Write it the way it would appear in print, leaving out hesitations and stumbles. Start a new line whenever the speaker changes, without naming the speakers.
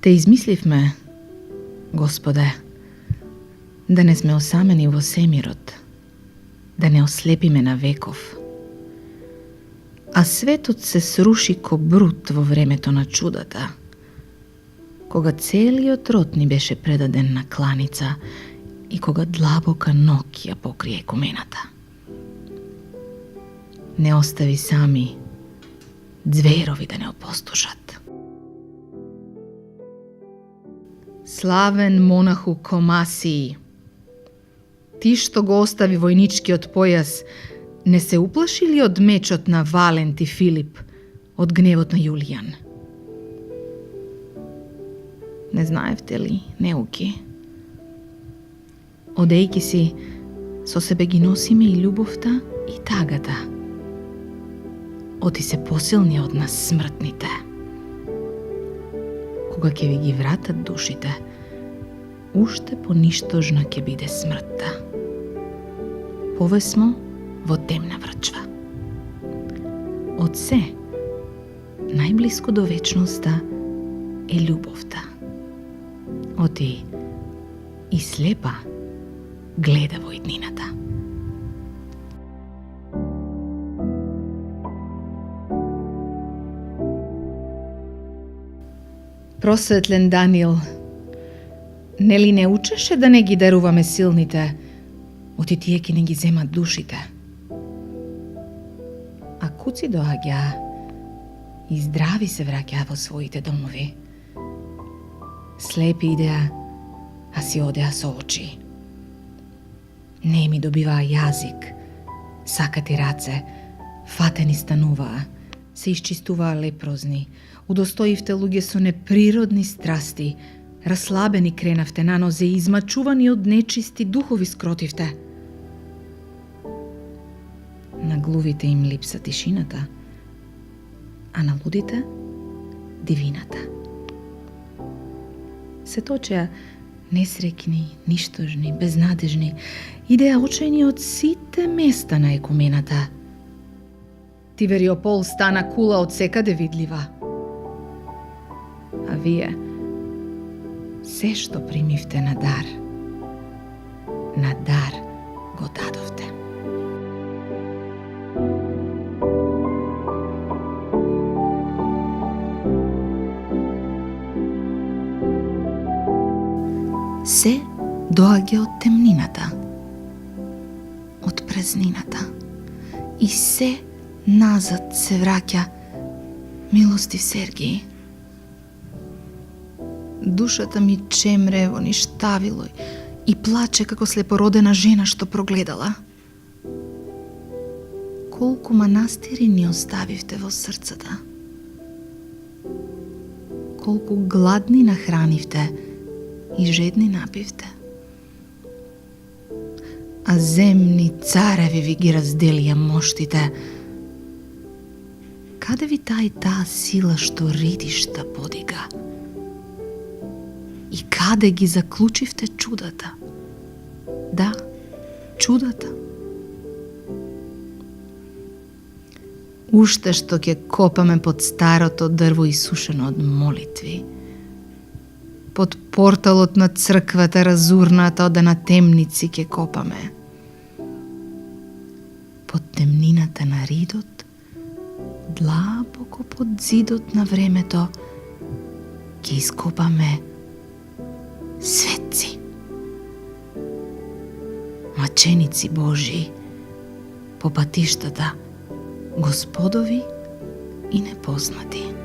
Те измисливме, Господе, да не сме осамени во семирот, да не ослепиме на веков. А светот се сруши ко брут во времето на чудата, кога целиот род ни беше предаден на кланица и кога длабока ног ја покрие екумената. Не остави сами зверови да не опустошат. Славен монаху Комасии, ти што го остави војничкиот појас, не се уплаши ли од мечот на Валент и Филип, од гневот на Јулијан? Не знаевте ли, неуки? Одејки си, со себе ги носиме и љубовта и тагата. Оти се посилни од нас смртните. Кога ќе ви ги вратат душите, уште поништожна ќе биде смртта. Повесмо во темна врчва. Од се, најблиско до вечноста е љубовта. Оти и слепа гледа во иднината. Просветлен Даниел, нели не учеше да не ги даруваме силните, оти тие ќе не ги земат душите? А куци доаѓа и здрави се враќаа во своите домови. Слепи идеа, а си одеа со очи. Неми добиваа јазик, сакати раце, фатени стануваа, се исчистуваа лепрозни, удостоивте луѓе со неприродни страсти, раслабени кренавте на нозе и измачувани од нечисти духови скротивте. На глувите им липса тишината, а на лудите дивината. Се точеа несрекни, ништожни, безнадежни, идеа очени од сите места на екумената. Тивериопол стана кула од секаде видлива. А вие, се што примивте на дар го дадовте. Се доаѓа од темнината, од празнината, и се назад се враќа, милостив Сергиј. Душата ми чемре во ништавилој и плаче како слепородена жена што прогледала. Колку манастири ни оставивте во срцата. Колку гладни нахранивте и жедни напивте. А земни цареви ви ги разделија моштите. Каде ви таа сила што ридишта подига? И каде ги заклучивте чудата? Да, чудата. Уште што ќе копаме под старото дрво исушено од молитви, под порталот на црквата разурната од на темници ќе копаме. Под темнината на ридот, длабоко под зидот на времето, ќе ископаме светци, маченици Божии по патиштата Господови и непознати.